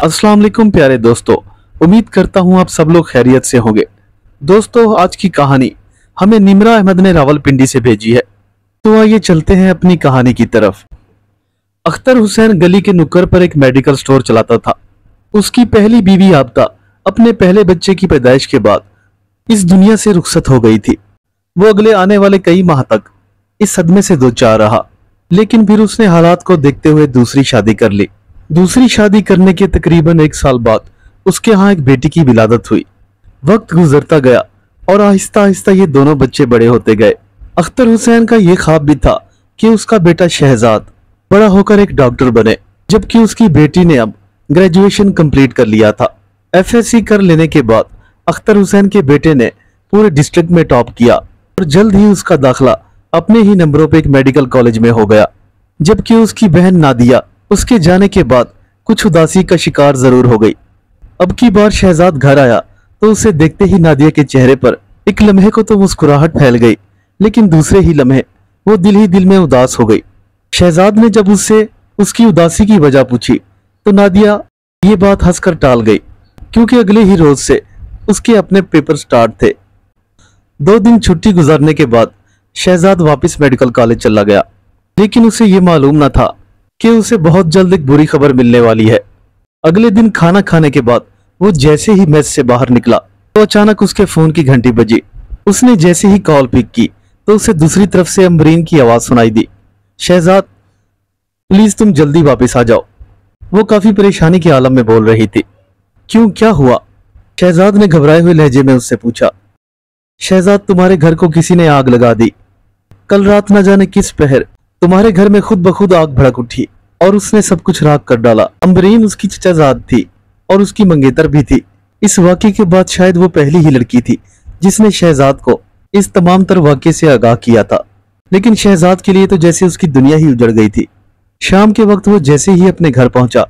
अस्सलाम वालेकुम प्यारे दोस्तों। उम्मीद करता हूँ आप सब लोग खैरियत से होंगे। दोस्तों, आज की कहानी हमें निमरा अहमद ने रावलपिंडी से भेजी है। तो आइए चलते हैं अपनी कहानी की तरफ। अख्तर हुसैन गली के नुक्कड़ पर एक मेडिकल स्टोर चलाता था। उसकी पहली बीवी आबदा अपने पहले बच्चे की पैदाइश के बाद इस दुनिया से रुखसत हो गई थी। वो अगले आने वाले कई माह तक इस सदमे से दो चार रहा, लेकिन फिर उसने हालात को देखते हुए दूसरी शादी कर ली। दूसरी शादी करने के तकरीबन 1 साल बाद उसके यहाँ एक बेटी की विलादत हुई। वक्त गुजरता गया और आहिस्ता आहिस्ता ये दोनों बच्चे बड़े होते गए। अख्तर हुसैन का ये ख्वाब भी था कि उसका बेटा शहजाद बड़ा होकर एक डॉक्टर बने, जबकि उसकी बेटी ने अब ग्रेजुएशन कंप्लीट कर लिया था। एफएससी कर लेने के बाद अख्तर हुसैन के बेटे ने पूरे डिस्ट्रिक्ट में टॉप किया और जल्द ही उसका दाखिला अपने ही नंबरों पे एक मेडिकल कॉलेज में हो गया। जबकि उसकी बहन नादिया उसके जाने के बाद कुछ उदासी का शिकार जरूर हो गई। अब की बार शहजाद घर आया तो उसे देखते ही नादिया के चेहरे पर एक लम्हे को तो मुस्कुराहट फैल गई, लेकिन दूसरे ही लम्हे वो दिल ही दिल में उदास हो गई। शहजाद ने जब उससे उसकी उदासी की वजह पूछी तो नादिया ये बात हंसकर टाल गई, क्योंकि अगले ही रोज से उसके अपने पेपर स्टार्ट थे। 2 दिन छुट्टी गुजारने के बाद शहजाद वापस मेडिकल कॉलेज चला गया, लेकिन उसे ये मालूम न था कि उसे बहुत जल्द एक बुरी खबर मिलने वाली है। अगले दिन खाना खाने के बाद वो जैसे ही मेस से बाहर निकला तो अचानक उसके फोन की घंटी बजी। उसने जैसे ही कॉल पिक की तो उसे दूसरी तरफ से अमरीन की आवाज सुनाई दी, शहजाद प्लीज तुम जल्दी वापस आ जाओ। वो काफी परेशानी के आलम में बोल रही थी। क्यों, क्या हुआ? शहजाद ने घबराए हुए लहजे में उससे पूछा। शहजाद, तुम्हारे घर को किसी ने आग लगा दी। कल रात न जाने किस पहर तुम्हारे घर में खुद ब खुद आग भड़क उठी और उसने सब कुछ राख कर डाला। अमरीन उसकी चचाजाद थी और उसकी मंगेतर भी थी। इस वाक़े के बाद शायद वो पहली ही लड़की थी जिसने शहजाद को इस तमाम तर वाक़े से आगाह किया था। लेकिन शहजाद के लिए तो जैसे उसकी दुनिया ही उजड़ गई थी। शाम के वक्त वो जैसे ही अपने घर पहुंचा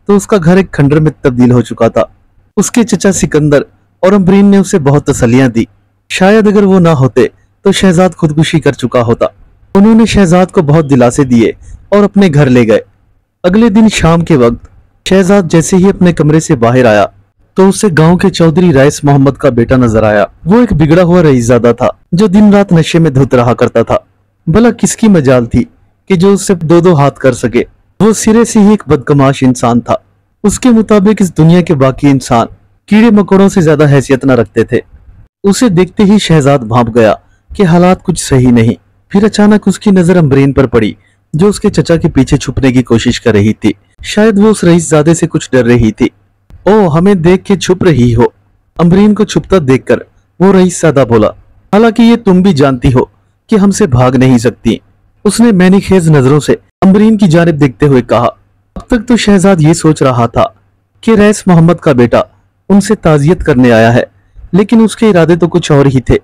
तो उसका घर एक खंडर में तब्दील हो चुका था। उसके चचा सिकंदर और अमरीन ने उसे बहुत तसल्लियां दी। शायद अगर वो ना होते तो शहजाद खुदकुशी कर चुका होता। उन्होंने शहजाद को बहुत दिलासे दिए और अपने घर ले गए। अगले दिन शाम के वक्त शहजाद जैसे ही अपने कमरे से बाहर आया तो उसे गांव के चौधरी रईस मोहम्मद का बेटा नजर आया। वो एक बिगड़ा हुआ रईसजादा था जो दिन रात नशे में धुत रहा करता था। भला किसकी मजाल थी कि जो उससे 2-2 हाथ कर सके। वो सिरे से ही एक बदकमाश इंसान था। उसके मुताबिक इस दुनिया के बाकी इंसान कीड़े मकोड़ों से ज्यादा हैसियत न रखते थे। उसे देखते ही शहजाद भांप गया कि हालात कुछ सही नहीं। फिर अचानक उसकी नजर अमरीन पर पड़ी जो उसके चचा के पीछे छुपने की कोशिश कर रही थी। शायद वो उस रईसजादे से कुछ डर रही थी। ओ, हमें देख के छुप रही हो? अमरीन को छुपता देखकर वो रईसजादा बोला, हालांकि ये तुम भी जानती हो कि हमसे भाग नहीं सकती। उसने मैनीखेज नजरों से अमरीन की जानिब देखते हुए कहा। अब तक तो शहजाद ये सोच रहा था कि रईस मोहम्मद का बेटा उनसे ताजियत करने आया है, लेकिन उसके इरादे तो कुछ और ही थे।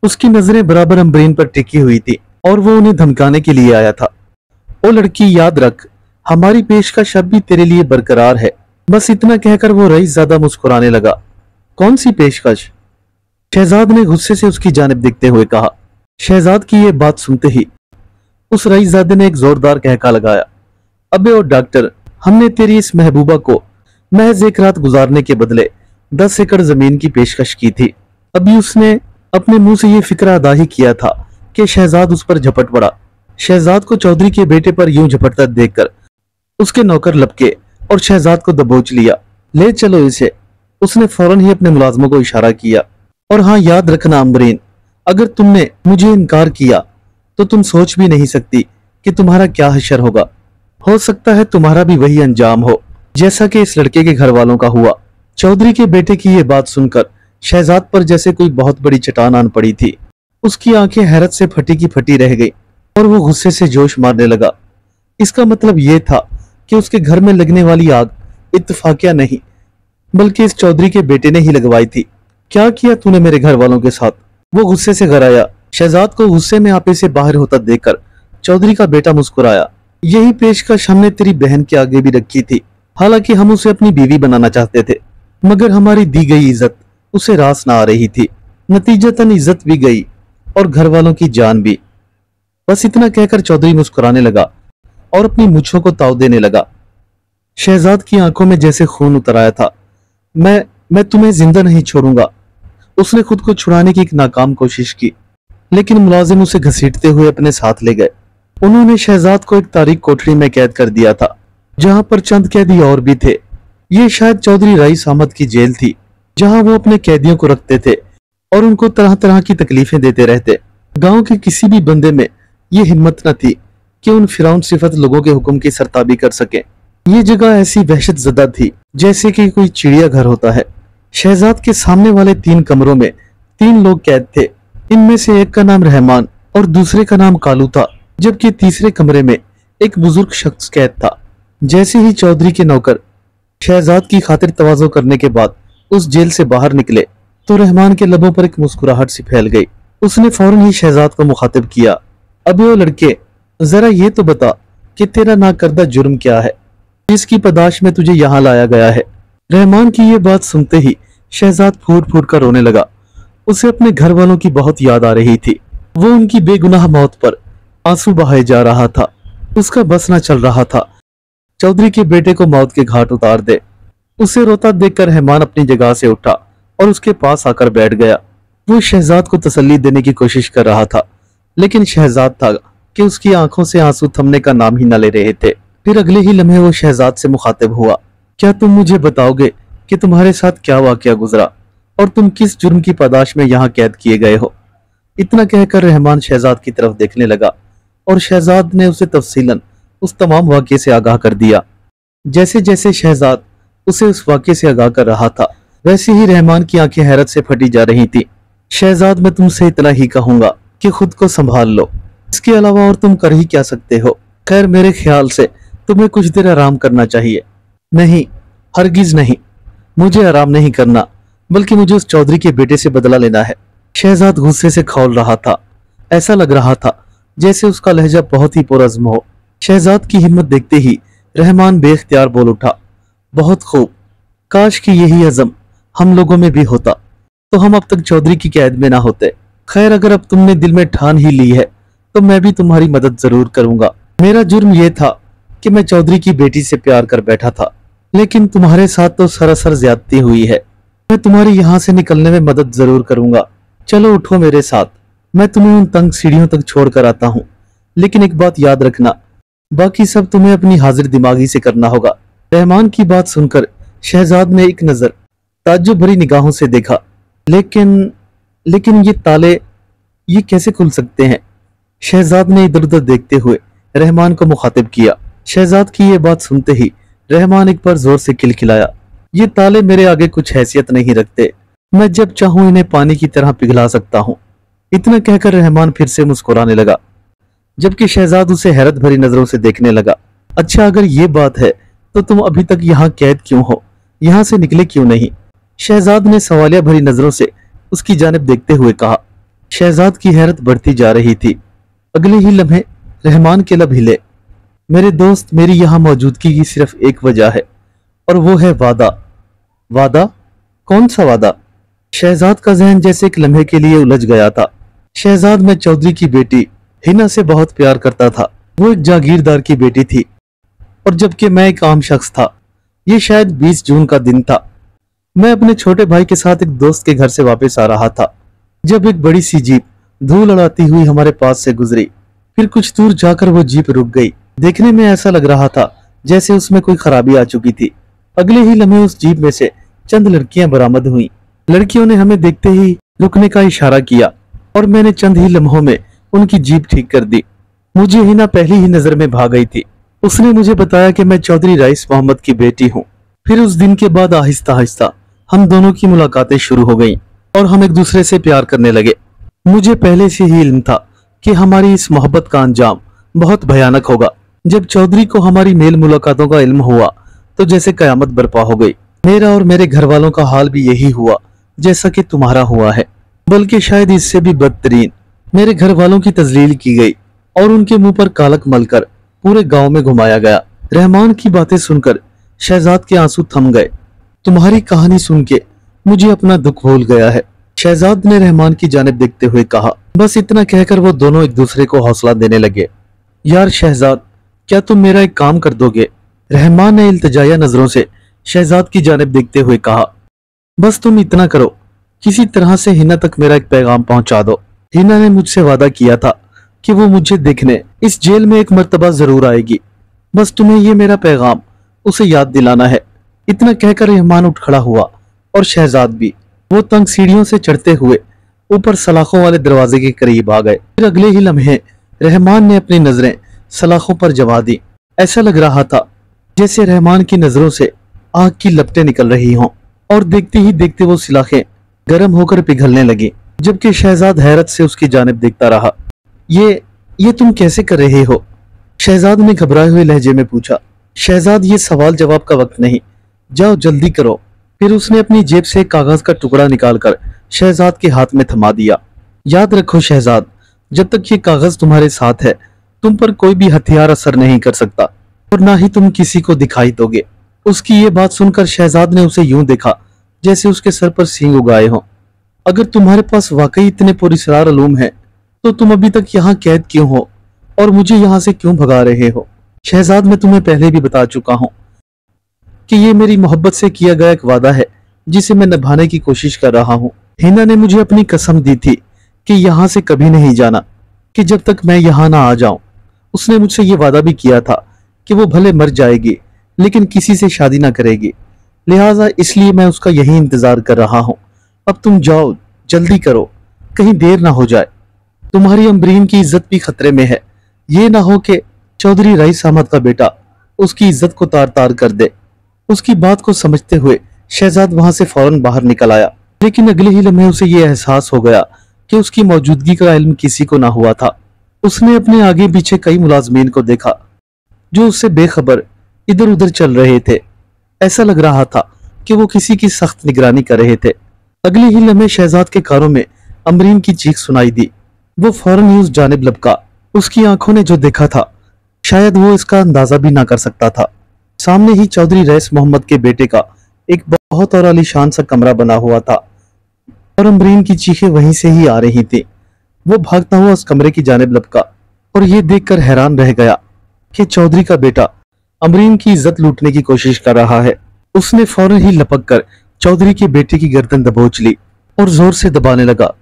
उसकी नजरें बराबर अमरीन पर टिकी हुई थी और वो उन्हें धमकाने के लिए आया था। ओ लड़की, याद रख, हमारी पेशकश अब भी तेरे लिए बरकरार है। बस इतना कहकर वो रईसजादा मुस्कुराने लगा। कौन सी पेशकश? शहजाद ने गुस्से से उसकी जानिब देखते हुए कहा। शहजाद की ये बात सुनते ही उस रईसजादे ने एक जोरदार कहका लगाया। अबे ओ डॉक्टर, हमने तेरी इस महबूबा को महज एक रात गुजारने के बदले 10 एकड़ जमीन की पेशकश की थी। अभी उसने अपने मुंह से ये फिक्रा अदा ही किया था कि शहजाद उस पर झपट पड़ा। शहजाद को चौधरी के बेटे पर यूं झपटता देखकर उसके नौकर लपके और शहजाद को दबोच लिया। ले चलो इसे। उसने फौरन ही अपने मुलाजमों को इशारा किया। और हाँ, याद रखना अमरीन, अगर तुमने मुझे इनकार किया तो तुम सोच भी नहीं सकती कि तुम्हारा क्या हशर होगा। हो सकता है तुम्हारा भी वही अंजाम हो जैसा कि इस लड़के के घर वालों का हुआ। चौधरी के बेटे की ये बात सुनकर शहजाद पर जैसे कोई बहुत बड़ी चट्टान आन पड़ी थी। उसकी आंखें हैरत से फटी की फटी रह गई और वो गुस्से से जोश मारने लगा। इसका मतलब ये था कि उसके घर में लगने वाली आग इत्तफाकिया नहीं, बल्कि इस चौधरी के बेटे ने ही लगवाई थी। क्या किया तूने मेरे घर वालों के साथ? वो गुस्से से घर आया। शहजाद को गुस्से में आपे से बाहर होता देखकर चौधरी का बेटा मुस्कुराया। यही पेशकश हमने तेरी बहन के आगे भी रखी थी। हालांकि हम उसे अपनी बीवी बनाना चाहते थे, मगर हमारी दी गई इज्जत उसे रास ना आ रही थी। नतीजतन इज्जत भी गई और घर वालों की जान भी। बस इतना कहकर चौधरी मुस्कुराने लगा और अपनी मूंछों को ताव देने लगा। शहजाद की आंखों में जैसे खून उतर आया था। मैं तुम्हें जिंदा नहीं छोड़ूंगा। उसने खुद को छुड़ाने की एक नाकाम कोशिश की, लेकिन मुलाजिम उसे घसीटते हुए अपने साथ ले गए। उन्होंने शहजाद को एक तारीक कोठरी में कैद कर दिया था, जहां पर चंद कैदी और भी थे। ये शायद चौधरी रईस अहमद की जेल थी, जहां वो अपने कैदियों को रखते थे और उनको तरह तरह की तकलीफें देते रहते। गांव के किसी भी बंदे में ये हिम्मत न थी कि उन फिरौन सिफत लोगों के हुक्म की सरताबी कर सके। ये जगह ऐसी वहशत ज़दा थी जैसे कि कोई चिड़ियाघर होता है। शहजाद के सामने वाले 3 कमरों में 3 लोग कैद थे। इनमें से एक का नाम रहमान और दूसरे का नाम कालू था, जबकि तीसरे कमरे में एक बुजुर्ग शख्स कैद था। जैसे ही चौधरी के नौकर शहजाद की खातिर तवाज़ो करने के बाद उस जेल से बाहर निकले तो रहमान के लबों पर एक मुस्कुराहट सी फैल गई। उसने फौरन ही शहजाद को मुखातिब किया, अबे ओ लड़के, जरा ये तो बता कि तेरा नाकर्दा जुर्म क्या है, जिसकी पदाश में तुझे यहाँ लाया गया है। रहमान की ये बात सुनते ही शहजाद फूट फूट कर रोने लगा। उसे अपने घर वालों की बहुत याद आ रही थी। वो उनकी बेगुनाह मौत पर आंसू बहाए जा रहा था। उसका बस न चल रहा था चौधरी के बेटे को मौत के घाट उतार दे। उसे रोता देखकर रहमान अपनी जगह से उठा और उसके पास आकर बैठ गया। वो शहजाद को तसल्ली देने की कोशिश कर रहा था, लेकिन शहजाद था कि उसकी आंखों से आंसू थमने का नाम ही न ले रहे थे। फिर अगले ही लम्हे वो शहजाद से मुखातिब हुआ, क्या तुम मुझे बताओगे कि तुम्हारे साथ क्या वाकया गुजरा और तुम किस जुर्म की पादाश में यहाँ कैद किए गए हो। इतना कहकर रहमान शहजाद की तरफ देखने लगा और शहजाद ने उसे तफसीलन उस तमाम वाकये से आगाह कर दिया। जैसे जैसे शहजाद उसे उस वाकये से आगाह कर रहा था, वैसे ही रहमान की आंखें हैरत से फटी जा रही थी। शहजाद, मैं तुमसे इतना ही कहूंगा कि खुद को संभाल लो, इसके अलावा और तुम कर ही क्या सकते हो। खैर, मेरे ख्याल से तुम्हें कुछ देर आराम करना चाहिए। नहीं, हरगिज नहीं, मुझे आराम नहीं करना, बल्कि मुझे उस चौधरी के बेटे से बदला लेना है। शहजाद गुस्से से खौल रहा था। ऐसा लग रहा था जैसे उसका लहजा बहुत ही पुरज़्म हो। शहजाद की हिम्मत देखते ही रहमान बेख्तियार बोल उठा, बहुत खूब, काश कि यही अज़म हम लोगों में भी होता तो हम अब तक चौधरी की कैद में ना होते। खैर, अगर अब तुमने दिल में ठान ही ली है तो मैं भी तुम्हारी मदद जरूर करूंगा। मेरा जुर्म यह था कि मैं चौधरी की बेटी से प्यार कर बैठा था, लेकिन तुम्हारे साथ तो सरासर ज्यादती हुई है। मैं तुम्हारी यहाँ से निकलने में मदद जरूर करूंगा। चलो उठो मेरे साथ, मैं तुम्हें उन तंग सीढ़ियों तक छोड़ कर आता हूँ। लेकिन एक बात याद रखना, बाकी सब तुम्हें अपनी हाजिर दिमागी से करना होगा। रहमान की बात सुनकर शहजाद ने एक नजर ताज्जुब भरी निगाहों से देखा। लेकिन ये ताले, ये कैसे खुल सकते हैं? शहजाद ने इधर उधर देखते हुए रहमान को मुखातिब किया। शहजाद की ये बात सुनते ही रहमान एक बार जोर से खिलखिलाया, ये ताले मेरे आगे कुछ हैसियत नहीं रखते, मैं जब चाहूं इन्हें पानी की तरह पिघला सकता हूं। इतना कहकर रहमान फिर से मुस्कुराने लगा, जबकि शहजाद उसे हैरत भरी नजरों से देखने लगा। अच्छा, अगर ये बात है तो तुम अभी तक यहाँ कैद क्यों हो? यहाँ से निकले क्यों नहीं? शहजाद ने सवालिया भरी नजरों से उसकी जानिब देखते हुए कहा। शहजाद की हैरत बढ़ती जा रही थी। अगले ही लम्हे रहमान के लब हिले। मेरे दोस्त, मेरी यहाँ मौजूदगी की सिर्फ एक वजह है, और वो है वादा। वादा? कौन सा वादा? शहजाद का जहन जैसे एक लम्हे के लिए उलझ गया था। शहजाद, मैं चौधरी की बेटी हिना से बहुत प्यार करता था। वो एक जागीरदार की बेटी थी, और जबकि मैं एक आम शख्स था। ये शायद 20 जून का दिन था। मैं अपने छोटे भाई के साथ एक दोस्त के घर से वापस आ रहा था, जब एक बड़ी सी जीप धूल उड़ाती हुई हमारे पास से गुजरी। फिर कुछ दूर जाकर वो जीप रुक गई। देखने में ऐसा लग रहा था जैसे उसमें कोई खराबी आ चुकी थी। अगले ही लम्हे उस जीप में से चंद लड़कियां बरामद हुईं। लड़कियों ने हमें देखते ही रुकने का इशारा किया, और मैंने चंद ही लम्हों में उनकी जीप ठीक कर दी। मुझे हिना पहली ही नजर में भाग गई थी। उसने मुझे बताया कि मैं चौधरी रईस मोहम्मद की बेटी हूँ। फिर उस दिन के बाद आहिस्ता आहिस्ता हम दोनों की मुलाकातें शुरू हो गईं, और हम एक दूसरे से प्यार करने लगे। मुझे पहले से ही इल्म था कि हमारी इस मोहब्बत का अंजाम बहुत भयानक होगा। जब चौधरी को हमारी मेल मुलाकातों का इल्म हुआ तो जैसे कयामत बर्पा हो गई। मेरा और मेरे घर वालों का हाल भी यही हुआ जैसा कि तुम्हारा हुआ है, बल्कि शायद इससे भी बदतरीन। मेरे घर वालों की तजलील की गई और उनके मुंह पर कालक मलकर पूरे गांव में घुमाया गया। रहमान की बातें सुनकर शहजाद के आंसू थम गए। तुम्हारी कहानी सुन के मुझे अपना दुख भूल गया है, शहजाद ने रहमान की जानिब देखते हुए कहा। बस इतना कहकर वो दोनों एक दूसरे को हौसला देने लगे। यार शहजाद, क्या तुम मेरा एक काम कर दोगे? रहमान ने इल्तिजाया नजरों से शहजाद की जानिब देखते हुए कहा, बस तुम इतना करो, किसी तरह से हिना तक मेरा एक पैगाम पहुंचा दो। हिना ने मुझसे वादा किया था कि वो मुझे देखने इस जेल में एक मर्तबा जरूर आएगी। बस तुम्हें ये मेरा पैगाम उसे याद दिलाना है। इतना कहकर रहमान उठ खड़ा हुआ और शहजाद भी। वो तंग सीढ़ियों से चढ़ते हुए ऊपर सलाखों वाले दरवाजे के करीब आ गए। फिर अगले ही लम्हे रहमान ने अपनी नजरें सलाखों पर जमा दी। ऐसा लग रहा था जैसे रहमान की नजरों से आग की लपटें निकल रही हों, और देखते ही देखते वो सलाखें गर्म होकर पिघलने लगी, जबकि शहजाद हैरत से उसकी जानिब देखता रहा। ये तुम कैसे कर रहे हो? शहजाद ने घबराए हुए लहजे में पूछा। शहजाद, ये सवाल जवाब का वक्त नहीं, जाओ जल्दी करो। फिर उसने अपनी जेब से एक कागज का टुकड़ा निकालकर शहजाद के हाथ में थमा दिया। याद रखो शहजाद, जब तक ये कागज तुम्हारे साथ है तुम पर कोई भी हथियार असर नहीं कर सकता, और ना ही तुम किसी को दिखाई दोगे। उसकी ये बात सुनकर शहजाद ने उसे यूं देखा जैसे उसके सर पर सींग उगाए हों। अगर तुम्हारे पास वाकई इतने पुरस्कार उलूम है तो तुम अभी तक यहाँ कैद क्यों हो और मुझे यहाँ से क्यों भगा रहे हो? शहजाद, मैं तुम्हें पहले भी बता चुका हूँ कि ये मेरी मोहब्बत से किया गया एक वादा है जिसे मैं निभाने की कोशिश कर रहा हूँ। हिना ने मुझे अपनी कसम दी थी कि यहाँ से कभी नहीं जाना, कि जब तक मैं यहाँ ना आ जाऊं। उसने मुझसे ये वादा भी किया था कि वो भले मर जाएगी लेकिन किसी से शादी ना करेगी, लिहाजा इसलिए मैं उसका यही इंतजार कर रहा हूँ। अब तुम जाओ, जल्दी करो, कहीं देर ना हो जाए। तुम्हारी अम्बरीन की इज्जत भी खतरे में है। ये ना हो कि चौधरी रईस अहमद का बेटा उसकी इज्जत को तार तार कर दे। उसकी बात को समझते हुए शहजाद वहां से फौरन बाहर निकल आया, लेकिन अगले ही लम्हे उसे ये एहसास हो गया कि उसकी मौजूदगी का इल्म किसी को ना हुआ था। उसने अपने आगे पीछे कई मुलाजमीन को देखा जो उससे बेखबर इधर उधर चल रहे थे। ऐसा लग रहा था कि वो किसी की सख्त निगरानी कर रहे थे। अगले ही लम्हे शहजाद के कानों में अमरीन की चीख सुनाई दी। वो फौरन ही उस जानिब लपका। उसकी आंखों ने जो देखा था शायद वो इसका अंदाजा भी ना कर सकता था। सामने ही चौधरी रईस मोहम्मद के बेटे का एक बहुत और आलीशान सा कमरा बना हुआ था, और अमरीन की चीखें वहीं से ही आ रही थी। वो भागता हुआ उस कमरे की जानिब लपका और ये देखकर हैरान रह गया कि चौधरी का बेटा अमरीन की इज्जत लूटने की कोशिश कर रहा है। उसने फौरन ही लपक कर चौधरी के बेटे की गर्दन दबोच ली और जोर से दबाने लगा।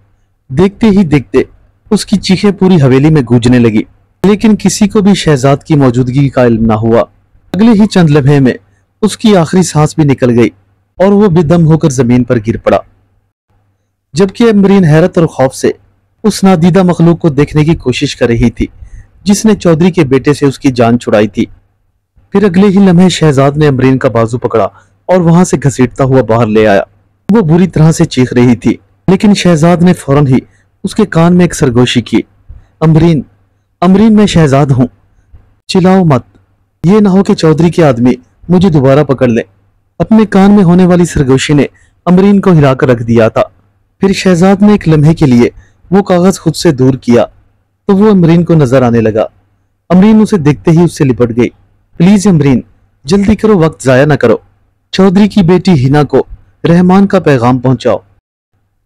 देखते ही देखते उसकी चीखें पूरी हवेली में गूंजने लगी, लेकिन किसी को भी शहजाद की मौजूदगी का इल्म ना हुआ। अगले ही चंद लम्हे में उसकी आखिरी सांस भी निकल गई और वो बेदम होकर जमीन पर गिर पड़ा, जबकि अमरीन हैरत और खौफ से उस नादीदा मखलूक को देखने की कोशिश कर रही थी जिसने चौधरी के बेटे से उसकी जान छुड़ाई थी। फिर अगले ही लम्हे शहजाद ने अमरीन का बाजू पकड़ा और वहां से घसीटता हुआ बाहर ले आया। वो बुरी तरह से चीख रही थी, लेकिन शहजाद ने फौरन ही उसके कान में एक सरगोशी की। अमरीन, अमरीन, मैं शहजाद हूं, चिल्लाओ मत। ये ना हो कि चौधरी के आदमी मुझे दोबारा पकड़ ले। अपने कान में होने वाली सरगोशी ने अमरीन को हिलाकर रख दिया था। फिर शहजाद ने एक लम्हे के लिए वो कागज खुद से दूर किया तो वो अमरीन को नजर आने लगा। अमरीन उसे देखते ही उससे लिपट गई। प्लीज अमरीन, जल्दी करो, वक्त जाया ना करो। चौधरी की बेटी हिना को रहमान का पैगाम पहुंचाओ।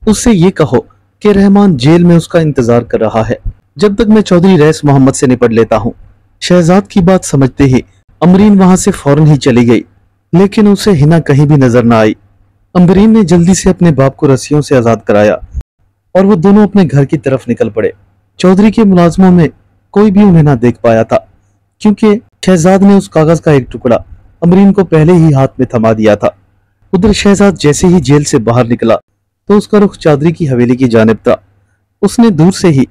उससे ये कहो कि रहमान जेल में उसका इंतजार कर रहा है जब तक मैं चौधरी रईस मोहम्मद से निपट लेता हूँ। शहजाद की बात समझते ही अमरीन वहां से फौरन ही चली गई, लेकिन उसे हिना कहीं भी नजर न आई। अमरीन ने जल्दी से अपने बाप को रस्सियों से आजाद कराया और वो दोनों अपने घर की तरफ निकल पड़े। चौधरी के मुलाजमों में कोई भी उन्हें ना देख पाया था, क्योंकि शहजाद ने उस कागज का एक टुकड़ा अमरीन को पहले ही हाथ में थमा दिया था। उधर शहजाद जैसे ही जेल से बाहर निकला तो उसका रुख चौधरी की हवेली की जानिब था। उसने दूर से ही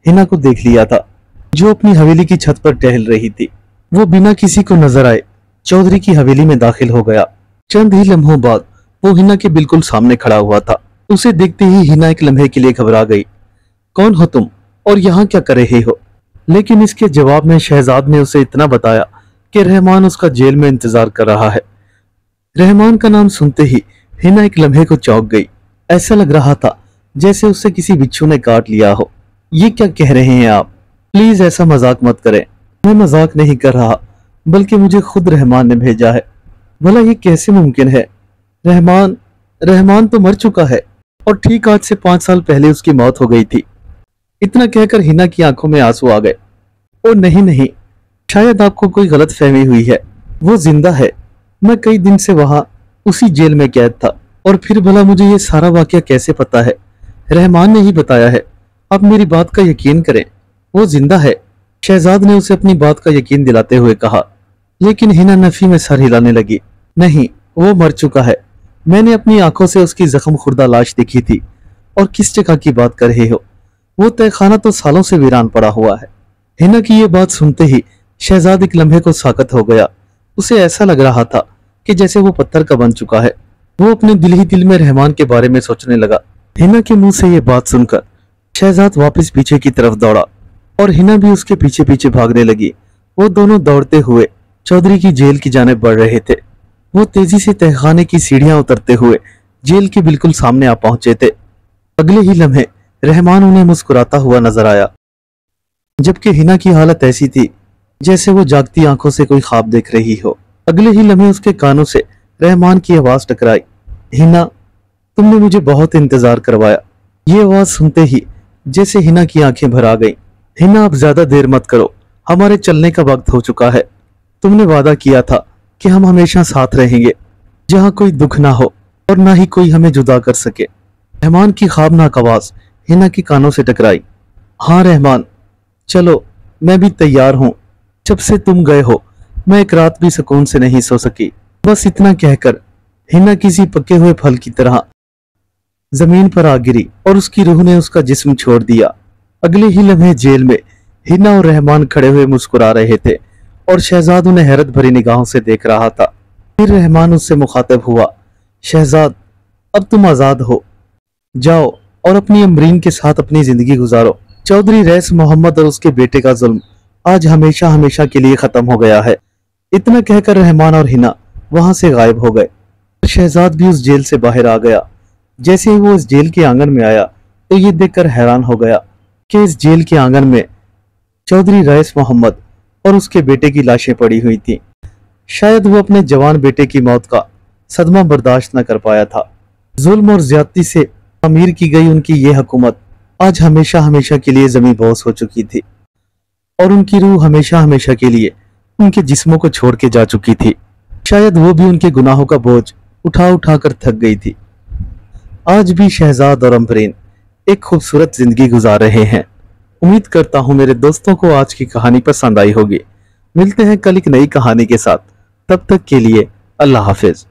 हिना को देख लिया था जो अपनी हवेली की छत पर टहल रही थी। वो बिना किसी को नजर आए चौधरी की हवेली में दाखिल हो गया। चंद ही लम्हों बाद वो हिना के बिल्कुल सामने खड़ा हुआ था। उसे देखते ही हिना एक लम्हे के लिए घबरा गई। कौन हो तुम और यहाँ क्या कर रहे हो? लेकिन इसके जवाब में शहजाद ने उसे इतना बताया कि रहमान उसका जेल में इंतजार कर रहा है। रहमान का नाम सुनते ही हिना एक लम्हे को चौंक गई। ऐसा लग रहा था जैसे उसे किसी बिच्छू ने काट लिया हो। ये क्या कह रहे हैं आप? प्लीज ऐसा मजाक मत करें। मैं मजाक नहीं कर रहा, बल्कि मुझे खुद रहमान ने भेजा है। भला ये कैसे मुमकिन है? रहमान तो मर चुका है और ठीक आज से 5 साल पहले उसकी मौत हो गई थी। इतना कहकर हिना की आंखों में आंसू आ गए। ओ नहीं नहीं, शायद आपको कोई गलत फहमी हुई है। वो जिंदा है। मैं कई दिन से वहां उसी जेल में कैद था। और फिर भला मुझे ये सारा वाकया कैसे पता है? रहमान ने ही बताया है। आप मेरी बात का यकीन करें, वो जिंदा है। शहजाद ने उसे अपनी बात का यकीन दिलाते हुए कहा। लेकिन हिना नफी में सर हिलाने लगी। नहीं, वो मर चुका है। मैंने अपनी आंखों से उसकी जख्म खुर्दा लाश देखी थी। और किस जगह की बात कर रहे हो? वो तहखाना तो सालों से वीरान पड़ा हुआ है। हिना की ये बात सुनते ही शहजाद एक लम्हे को साकत हो गया। उसे ऐसा लग रहा था कि जैसे वो पत्थर का बन चुका है। वो अपने दिल ही दिल में रहमान के बारे में सोचने लगा। हिना के मुंह से ये बात सुनकर शहजाद वापस पीछे की तरफ दौड़ा और हिना भी उसके पीछे पीछे भागने लगी। वो दोनों दौड़ते हुए चौधरी की जेल की जानिब बढ़ रहे थे। वो तेजी से तहखाने की सीढ़ियां उतरते हुए जेल के बिल्कुल सामने आ पहुंचे थे। अगले ही लम्हे रहमान उन्हें मुस्कुराता हुआ नजर आया, जबकि हिना की हालत ऐसी थी जैसे वो जागती आंखों से कोई ख्वाब देख रही हो। अगले ही लम्हे उसके कानों से रहमान की आवाज टकराई। हिना, तुमने मुझे बहुत इंतजार करवाया। ये आवाज सुनते ही जैसे हिना की आंखें भर आ गईं। हिना, अब ज्यादा देर मत करो, हमारे चलने का वक्त हो चुका है। तुमने वादा किया था कि हम हमेशा साथ रहेंगे, जहां कोई दुख ना हो और ना ही कोई हमें जुदा कर सके। रहमान की ख्वाबनाक आवाज हिना के कानों से टकराई। हाँ रहमान, चलो, मैं भी तैयार हूँ। जब से तुम गए हो मैं एक रात भी सुकून से नहीं सो सकी। बस इतना कहकर हिना किसी पके हुए फल की तरह जमीन पर आ गिरी और उसकी रूह ने उसका जिस्म छोड़ दिया। अगले ही लम्हे जेल में हिना और रहमान खड़े हुए मुस्कुरा रहे थे और शहजाद उन्हें हैरत भरी निगाहों से देख रहा था। फिर रहमान उससे मुखातिब हुआ। शहजाद, अब तुम आजाद हो। जाओ और अपनी अमरीन के साथ अपनी जिंदगी गुजारो। चौधरी रईस मोहम्मद और उसके बेटे का जुल्म आज हमेशा हमेशा के लिए खत्म हो गया है। इतना कहकर रहमान और हिना वहां से गायब हो गए। शहजाद भी उस जेल से बाहर आ गया। जैसे ही वो इस जेल के आंगन में आया तो ये देखकर हैरान हो गया कि इस जेल के आंगन में चौधरी रईस मोहम्मद और उसके बेटे की लाशें पड़ी हुई थी। शायद वो अपने जवान बेटे की मौत का सदमा बर्दाश्त न कर पाया था। जुल्म और ज्यादती से अमीर की गई उनकी ये हुकूमत आज हमेशा हमेशा के लिए जमी बोस हो चुकी थी और उनकी रूह हमेशा हमेशा के लिए उनके जिस्मों को छोड़ के जा चुकी थी। शायद वो भी उनके गुनाहों का बोझ उठा उठा कर थक गई थी। आज भी शहजाद और अमरीन एक खूबसूरत जिंदगी गुजार रहे हैं। उम्मीद करता हूं मेरे दोस्तों को आज की कहानी पसंद आई होगी। मिलते हैं कल एक नई कहानी के साथ। तब तक के लिए अल्लाह हाफिज।